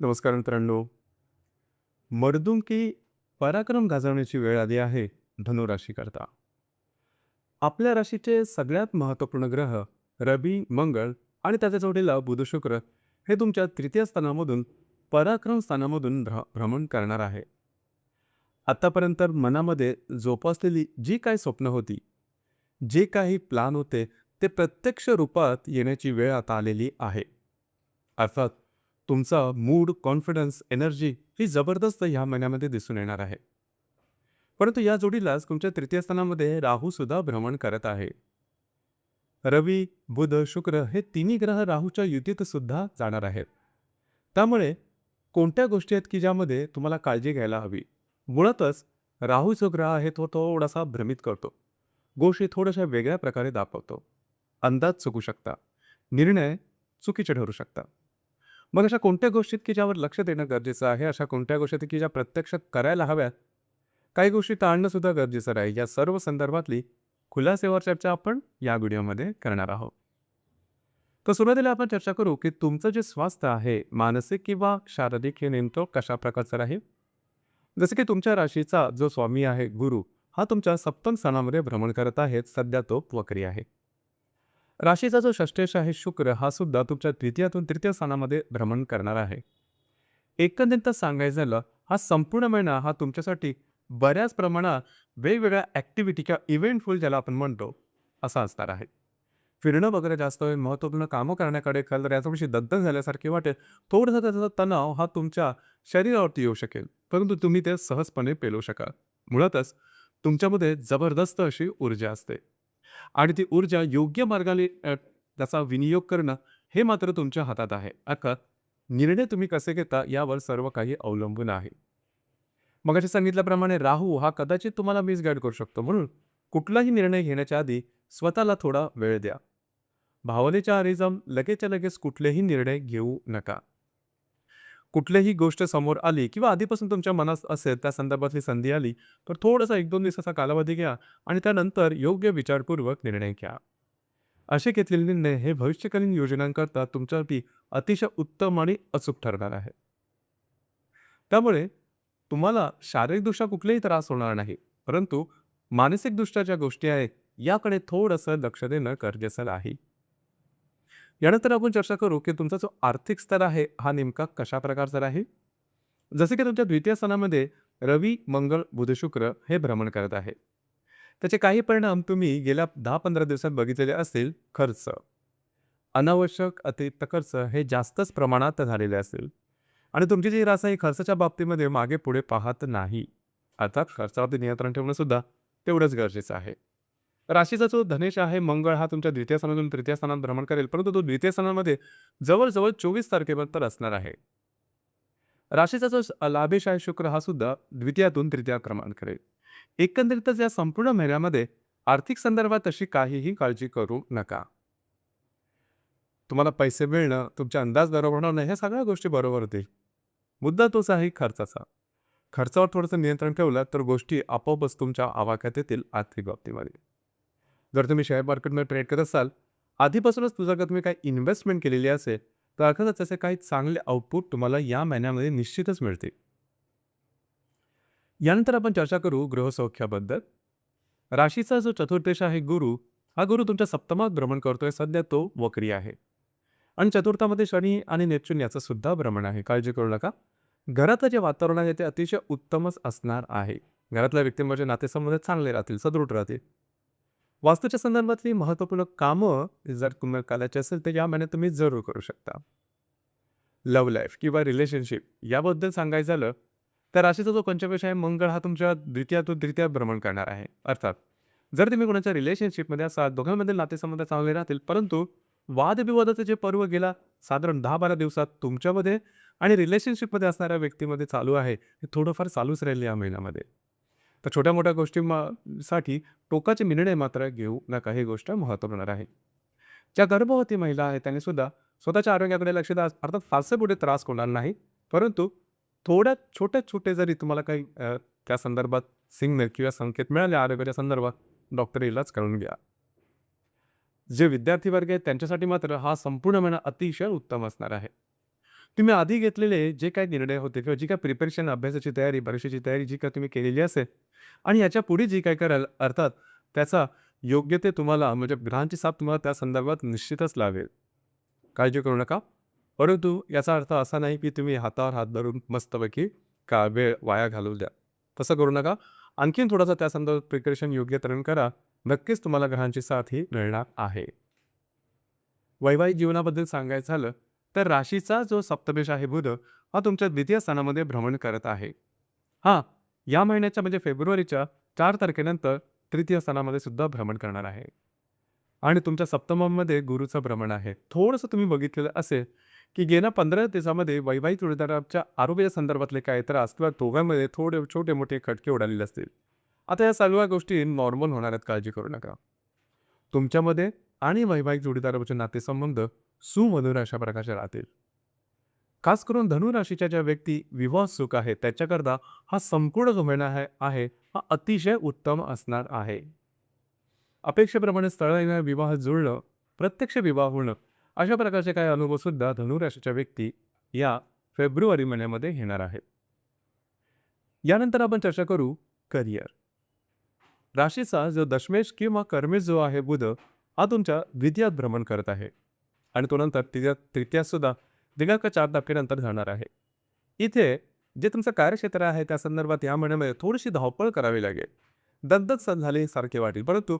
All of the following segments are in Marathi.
नमस्कार मित्रांनो. मर्दुंकी पराक्रम गाजवण्याची वेळ आली आहे धनुराशीकरता. आपल्या राशीचे सगळ्यात महत्त्वपूर्ण ग्रह रवी, मंगळ आणि त्याच्या जोडीला बुध, शुक्र हे तुमच्या तृतीय स्थानामधून पराक्रम स्थानामधून भ्रमण करणार आहे. आतापर्यंत मनामध्ये जोपासलेली जी काही स्वप्न होती, जे काही प्लान होते, ते प्रत्यक्ष रूपात येण्याची वेळ आता आलेली आहे. अर्थात तुमचा मूड, कॉन्फिडन्स, एनर्जी ही जबरदस्त ह्या महिन्यामध्ये दिसून येणार आहे. परंतु या जोडीलाच तुमच्या तृतीय स्थानामध्ये राहू सुद्धा भ्रमण करत आहे. रवी, बुध, शुक्र हे तिन्ही ग्रह राहूच्या युतीत सुद्धा जाणार आहेत. त्यामुळे कोणत्या गोष्टी आहेत की ज्यामध्ये तुम्हाला काळजी घ्यायला हवी. मुळातच राहू जो ग्रह आहे तो थोडासा भ्रमित करतो. गोष्टी थोड्याशा वेगळ्या प्रकारे दाखवतो. अंदाज चुकू शकता. निर्णय चुकीचे ठरू शकतात. मग अशा कोणत्या गोष्टीत की ज्यावर लक्ष देणं गरजेचं आहे, अशा कोणत्या गोष्टी आहेत की ज्या प्रत्यक्ष करायला हव्यात, काही गोष्टी टाळणं सुद्धा गरजेचं राहील. या सर्व संदर्भातली खुलासेवर चर्चा आपण या व्हिडिओमध्ये करणार आहोत. तर सुरुवातीला आपण चर्चा करू की तुमचं जे स्वास्थ्य आहे, मानसिक किंवा शारीरिक, हे नेमकं कशा प्रकारचं राहील. जसं की तुमच्या राशीचा जो स्वामी आहे गुरु, हा तुमच्या सप्तम स्थानामध्ये भ्रमण करत आहे. सध्या तो वक्री आहे. राशीचा जो षष्ठेश आहे शुक्र, हा सुद्धा तुमच्या द्वितीयातून तृतीय स्थानामध्ये भ्रमण करणार आहे. एकंदरीत सांगायचं झालं, हा संपूर्ण महिना हा तुमच्यासाठी बऱ्याच प्रमाणात वेगवेगळ्या ॲक्टिव्हिटी किंवा इव्हेंटफुल ज्याला आपण म्हणतो, असा असणार आहे. फिरणं वगैरे जास्त होईल, महत्त्वपूर्ण कामं करण्याकडे कल याच्याविषयी दगदग झाल्यासारखी वाटेल. थोडासा त्याचा तणाव हा तुमच्या शरीरावरती येऊ शकेल, परंतु तुम्ही ते सहजपणे पेलू शकाल. मुळातच तुमच्यामध्ये जबरदस्त अशी ऊर्जा असते आणि ती ऊर्जा योग्य मार्गाने त्याचा विनियोग करणं हे मात्र तुमच्या हातात आहे. अर्थात निर्णय तुम्ही कसे घेता यावर सर्व काही अवलंबून आहे. मगाशी सांगितल्याप्रमाणे राहू हा कदाचित तुम्हाला मिसगाईड करू शकतो. म्हणून कुठलाही निर्णय घेण्याच्या आधी स्वतःला थोडा वेळ द्या. भावनेच्या आरी जाऊन लगेचच्या लगेच कुठलेही निर्णय घेऊ नका. कुठलीही गोष्ट समोर आली किंवा आधीपासून तुमच्या मनात असेल त्या संदर्भातली संधी आली, तर थोडासा 1-2 दिवसाचा कालावधी घ्या आणि त्यानंतर योग्य विचारपूर्वक निर्णय घ्या. असे घेतलेले निर्णय हे भविष्यकालीन योजनांकरता तुमच्यासाठी अतिशय उत्तम आणि अचूक ठरणार आहे. त्यामुळे तुम्हाला शारीरिकदृष्ट्या कुठलेही त्रास होणार नाही, परंतु मानसिकदृष्ट्या ज्या गोष्टी आहेत याकडे थोडंसं लक्ष देणं गरजेचं आहे. यानंतर आपण चर्चा करू की तुमचा जो आर्थिक स्तर आहे हा नेमका कशा प्रकारचा आहे. जसे की तुमच्या द्वितीय स्थानामध्ये रवी, मंगळ, बुध, शुक्र हे भ्रमण करत आहे. त्याचे काही परिणाम तुम्ही गेल्या 10-15 दिवसात बघितलेले असतील. खर्च, अनावश्यक अतिरिक्त खर्च हे जास्तच प्रमाणात झालेले असेल आणि तुमची जी रास आहे खर्चाच्या बाबतीमध्ये मागे पुढे पाहत नाही. अर्थात खर्चावरती नियंत्रण ठेवणं सुद्धा तेवढंच गरजेचं आहे. राशीचा जो धनेश आहे मंगळ, हा तुमच्या द्वितीय स्थानातून तृतीय स्थानात भ्रमण करेल, परंतु तो द्वितीय स्थानामध्ये जवळजवळ 24 तारखेपर्यंत असणार आहे. राशीचा जो लाभेश आहे शुक्र, हा सुद्धा द्वितीयातून तृतीय क्रमांक करेल. एकंदरीतच या संपूर्ण महिन्यामध्ये आर्थिक संदर्भात अशी काहीही काळजी करू नका. तुम्हाला पैसे मिळणं, तुमचे अंदाज बरोबर होणं, ह्या सगळ्या गोष्टी बरोबर होतील. मुद्दा तोच आहे खर्चाचा. खर्चावर थोडंसं नियंत्रण ठेवलं तर गोष्टी आपोआपच तुमच्या आवाक्यात येतील आर्थिक बाबतीमध्ये. जर तुम्ही शेअर मार्केटमध्ये ट्रेड करत असाल, आधीपासूनच जर तुम्ही काही इन्व्हेस्टमेंट केलेली असेल, तर अर्थातच त्याचे काही चांगले आउटपुट तुम्हाला या महिन्यामध्ये निश्चितच मिळतील. यानंतर आपण चर्चा करू गृहसौख्याबद्दल. राशीचा जो चतुर्थेश आहे गुरु, हा गुरु तुमच्या सप्तमात भ्रमण करतोय. सध्या तो वक्री आहे आणि चतुर्थामध्ये शनी आणि नेपच्यून याचं सुद्धा भ्रमण आहे. काळजी करू नका. घरातलं जे वातावरण आहे ते अतिशय उत्तमच असणार आहे. घरातल्या व्यक्तींमध्ये नातेसंबंध चांगले राहतील, सदृढ राहतील. वास्तूच्या संदर्भातली महत्त्वपूर्ण कामं जर तुम्हाला करायची असेल तर या महिन्यात तुम्ही जरूर करू शकता. लव्ह लाईफ किंवा रिलेशनशिप याबद्दल सांगायचं झालं तर राशीचा जो पंचमेश आहे मंगळ, हा तुमच्या द्वितीयातून तृतीयात भ्रमण करणार आहे. अर्थात जर तुम्ही कोणाच्या रिलेशनशिपमध्ये असाल, दोघांमधील नातेसंबंध चांगले राहतील, परंतु वादविवादाचे जे पर्व गेला साधारण 10-12 दिवसात तुमच्यामध्ये आणि रिलेशनशिपमध्ये असणाऱ्या व्यक्तीमध्ये चालू आहे, हे थोडंफार चालूच राहील या महिन्यामध्ये. तर छोट्या मोठ्या गोष्टी साठी टोकाचे निर्णय मात्र घेऊ नका, ही गोष्ट महत्त्वपूर्ण आहे. ज्या गर्भवती महिला आहेत त्यांनी सुद्धा स्वतःच्या आरोग्याकडे लक्ष द्या. अर्थात फारसे पुढे त्रास होणार नाही, परंतु थोड्या छोटे जरी तुम्हाला काही त्या संदर्भात सिग्नल किंवा संकेत मिळाले आरोग्याच्या संदर्भात, डॉक्टर इलाज करून घ्या. जे विद्यार्थी वर्ग आहेत त्यांच्यासाठी मात्र हा संपूर्ण महिना अतिशय उत्तम असणार आहे. तुम्ही आधी घेतलेले जे काही निर्णय होते किंवा जी काही प्रिपरेशन, अभ्यासाची तयारी, परीक्षेची तयारी जी काही तुम्ही केलेली असेल आणि याच्या पुढे जी काही कराल, अर्थात त्याचा योग्य ते तुम्हाला म्हणजे ग्रहांची साथ तुम्हाला त्या संदर्भात निश्चितच लावेल. काळजी करू नका. परंतु याचा अर्थ असा नाही की तुम्ही हातावर हात धरून मस्तपैकी वेळ वाया घालवू द्या. तसं करू नका. आणखीन थोडासा त्या संदर्भात प्रिपरेशन योग्य तऱ्हेने करा. नक्कीच तुम्हाला ग्रहांची साथ ही मिळणार आहे. वैवाहिक जीवनाबद्दल सांगायचं झालं तर राशीचा जो सप्तमेश आहे बुध हा तुमच्या द्वितीय स्थानामध्ये भ्रमण करत आहे. हां, या महिन्याच्या म्हणजे फेब्रुवारीच्या 4 तारखेनंतर तृतीय स्थानामध्ये सुद्धा भ्रमण करणार आहे. आणि तुमच्या सप्तममध्ये गुरुचं भ्रमण आहे. थोडंसं तुम्ही बघितलेलं असेल, की गेल्या 15 दिवसामध्ये वैवाहिक जोडीदाराच्या आरोग्या संदर्भातले काही त्रास किंवा दोघांमध्ये थोडे छोटे-मोठे खटके उडालेले असतील. आता या सर्व गोष्टी नॉर्मल होणार आहेत, काळजी करू नका. तुमच्यामध्ये आणि वैवाहिक जोडीदाराचे नातेसंबंध सुमधुर अशा प्रकारचे राहतील. खास करून धनु राशीच्या ज्या व्यक्ती विवाह आहे त्याच्याकरता हा संपूर्ण जो महिना आहे हा अतिशय उत्तम असणार आहे. अपेक्षेप्रमाणे स्थळ विवाह जुळणं, प्रत्यक्ष विवाह होणं अशा प्रकारचे काही अनुभव सुद्धा धनुराशीच्या व्यक्ती या फेब्रुवारी महिन्यामध्ये येणार आहेत. यानंतर आपण चर्चा करू करिअर. राशीचा जो दशमेश किंवा कर्मेश जो आहे बुध हा तुमच्या द्वितीयात भ्रमण करत आहे आणि तो नंतर तृतीयात सुद्धा दिनांक 4 तारखेनंतर जाणार आहे. इथे जे तुमचं कार्यक्षेत्र आहे त्या संदर्भात या महिन्यामध्ये थोडीशी धावपळ करावी लागेल. दगदग झाली सारखे वाटेल, परंतु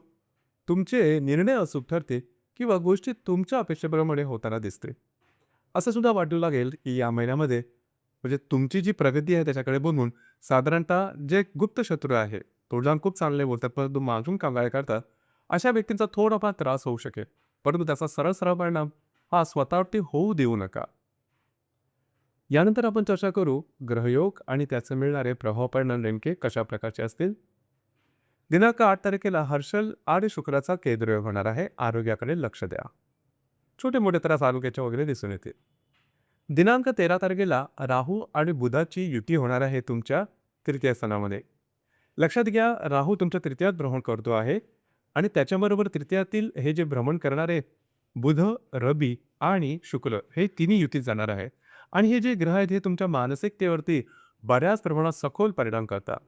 तुमचे निर्णय अचूक ठरते किंवा गोष्टी तुमच्या अपेक्षेप्रमाणे होताना दिसते. असं सुद्धा वाटू लागेल की या महिन्यामध्ये म्हणजे तुमची जी प्रगती आहे त्याच्याकडे बघून साधारणतः जे गुप्त शत्रू आहे, तोंडाने खूप चांगले बोलतात परंतु मागून काय करतात, अशा व्यक्तींचा थोडाफार त्रास होऊ शकेल. परंतु त्याचा सरळ परिणाम हा स्वतःवरती होऊ देऊ नका. यानंतर आपण चर्चा करू ग्रहयोग आणि त्याचे मिळणारे प्रभाव परिणाम नेमके कशा प्रकारचे असतील. दिनांक 8 तारखेला हर्षल आणि शुक्राचा केंद्रयोग होणार आहे. आरोग्याकडे लक्ष द्या. छोटे मोठे त्रास आरोग्याचे वगैरे दिसून येतील. दिनांक 13 तारखेला राहू आणि बुधाची युती होणार आहे तुमच्या तृतीय स्थानामध्ये. लक्षात घ्या, राहू तुमच्या तृतीयात भ्रमण करतो आहे आणि त्याच्याबरोबर तृतीयातील हे जे भ्रमण करणारे बुध, रवी आणि शुक्र हे तिन्ही युतीत जाणार आहेत आणि हे जे ग्रह आहेत हे तुमच्या मानसिकतेवरती बऱ्याच प्रमाणात सखोल परिणाम करतात.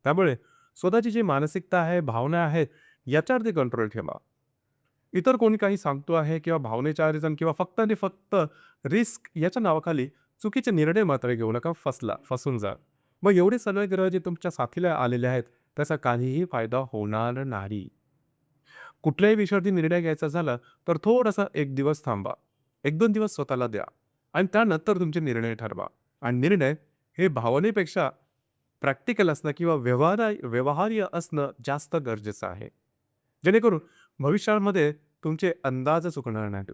त्यामुळे स्वतःची जी मानसिकता आहे, भावना आहेत याच्यावरती कंट्रोल ठेवा. इतर कोणी काही सांगतो आहे किंवा भावनेच्या आधारे किंवा फक्त आणि फक्त रिस्क याच्या नावाखाली चुकीचे निर्णय मात्र घेऊ नका, फसून जा. मग एवढे सर्व ग्रह जे तुमच्या साथीला आलेले आहेत त्याचा काहीही फायदा होणार नाही. कुठल्याही विषयावरती निर्णय घ्यायचा झाला तर थोडासा एक दिवस थांबा, 1-2 दिवस स्वतःला द्या आणि त्यानंतर तुमचे निर्णय ठरवा. आणि निर्णय हे भावनेपेक्षा प्रॅक्टिकल असणं किंवा व्यवहार्य असणं जास्त गरजेचं आहे, जेणेकरून भविष्यामध्ये तुमचे अंदाज चुकणार नाहीत.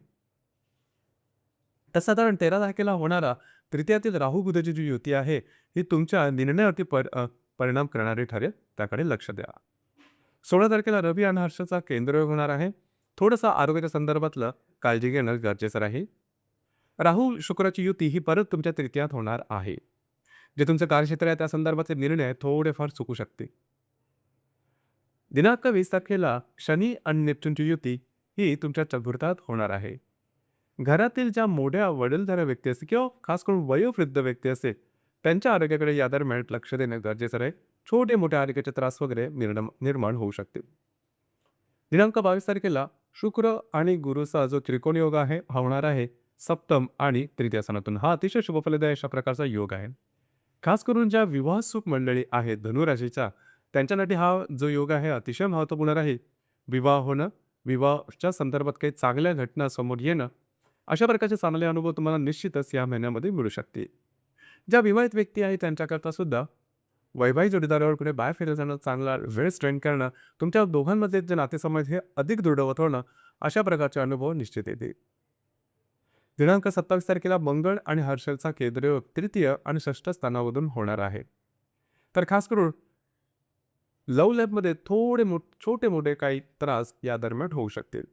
तर साधारण 13 तारखेला होणारा तृतीयातील राहू बुधाची जी युती आहे ही तुमच्या निर्णयावरती परिणाम करणारी ठरेल, त्याकडे लक्ष द्या. 16 तारखेला रवी आणि हर्षाचा केंद्रयोग होणार आहे. थोडंसं आरोग्याच्या संदर्भातलं काळजी घेणं गरजेचं राहील. राहू शुक्राची युती ही परत तुमच्या तृतीयात होणार आहे. जे तुमचं कार्यक्षेत्र आहे त्या संदर्भातले निर्णय थोडेफार चुकू शकते. दिनांक 20 तारखेला शनी आणि नेपच्यूनची युती ही तुमच्या चतुर्थात होणार आहे. घरातील ज्या मोठ्या वडीलधाऱ्या व्यक्ती असतील किंवा खास करून वयोवृद्ध व्यक्ती असेल त्यांच्या आरोग्याकडे या दरम्यान लक्ष देणं गरजेचं आहे. छोटे मोठे आरोग्याचे त्रास वगैरे निर्माण होऊ शकतील. दिनांक 22 तारखेला शुक्र आणि गुरुचा जो त्रिकोण योग आहे हा होणार आहे सप्तम आणि तृतीय स्थानातून. हा अतिशय शुभफलदायी अशा प्रकारचा योग आहे. खास करून ज्या विवाहसुख मंडळी आहेत धनुराशीच्या त्यांच्यासाठी हा जो योग आहे अतिशय महत्त्वपूर्ण आहे. विवाह होणं, विवाहाच्या संदर्भात काही चांगल्या घटना समोर येणं अशा प्रकारचे चांगले अनुभव तुम्हाला निश्चितच या महिन्यामध्ये मिळू शकतील. ज्या विवाहित व्यक्ती आहेत त्यांच्याकरता सुद्धा वैवाहिक जोडीदारावर कुठे बाहेर फिरायला जाणं, चांगला वेळ स्पेंड करणं, तुमच्या दोघांमध्ये जे नातेसंबंध हे अधिक दृढवत होणं अशा प्रकारचे अनुभव निश्चित येतील. दिनांक 27 तारखेला मंगळ आणि हर्षलचा केंद्रयोग तृतीय आणि षष्ठ स्थानामधून होणार आहे. तर खास करून लव्ह लाईफमध्ये छोटे मोठे काही त्रास या दरम्यान होऊ शकतील.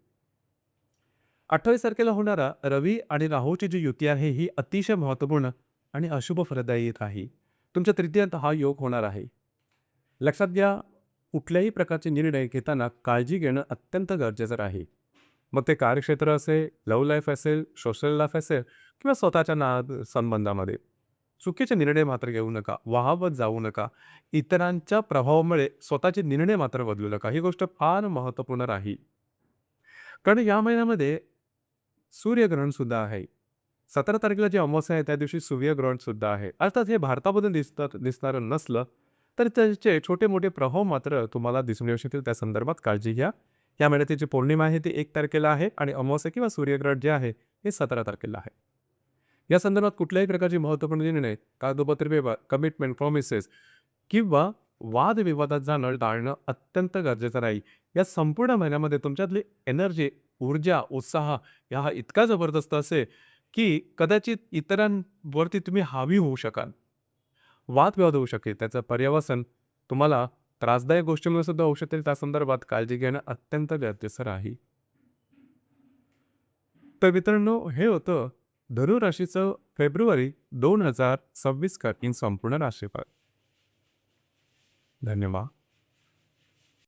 28 तारखेला होणारा रवी आणि राहूची जी युती आहे ही अतिशय महत्त्वपूर्ण आणि अशुभ फलदायी आहे. तुमच्या तृतीयात हा योग होणार आहे. लक्षात घ्या, कुठल्याही प्रकारचे निर्णय घेताना काळजी घेणं अत्यंत गरजेचं आहे. मग ते कार्यक्षेत्र असेल, लव्ह लाईफ असेल, सोशल लाईफ असेल किंवा स्वतःच्या नाद संबंधामध्ये. चुकीचे निर्णय मात्र घेऊ नका. वाहवत जाऊ नका. इतरांच्या प्रभावामुळे स्वतःचे निर्णय मात्र बदलू नका. ही गोष्ट फार महत्त्वपूर्ण राहील. कारण या महिन्यामध्ये सूर्यग्रहण सुद्धा आहे. 17 तारखेला जी अमावास्या आहे त्या दिवशी सूर्यग्रहण सुद्धा आहे. अर्थात हे भारतामध्ये दिसणारं नसलं, तर त्याचे छोटे-मोठे प्रभाव मात्र तुम्हाला दिसून येऊ शकतील. त्या संदर्भात काळजी घ्या. या महिन्याची जी पौर्णिमा आहे ती 1 तारखेला आहे आणि अमावास्या किंवा सूर्यग्रहण जे आहे हे 17 तारखेला आहे. या संदर्भात कुठल्याही प्रकारची महत्त्वपूर्ण निर्णय, कागदोपत्री व्यवहार, कमिटमेंट, प्रॉमिसेस किंवा वादविवादात जाणं टाळणं अत्यंत गरजेचं राहील. या संपूर्ण महिन्यामध्ये तुमच्यातली एनर्जी, ऊर्जा, उत्साह हा इतका जबरदस्त असेल, की कदाचित इतरांवरती तुम्ही हावी होऊ शकाल. वादविवाद होऊ शकेल. त्याचं पर्यवसन तुम्हाला त्रासदायक गोष्टींमुळे सुद्धा होऊ शकेल. त्या संदर्भात काळजी घेणं अत्यंत गरजेचं राहील. तर मित्रांनो, हे होतं धनु राशीचं फेब्रुवारी 2026 संपूर्ण राशीफळ. धन्यवाद.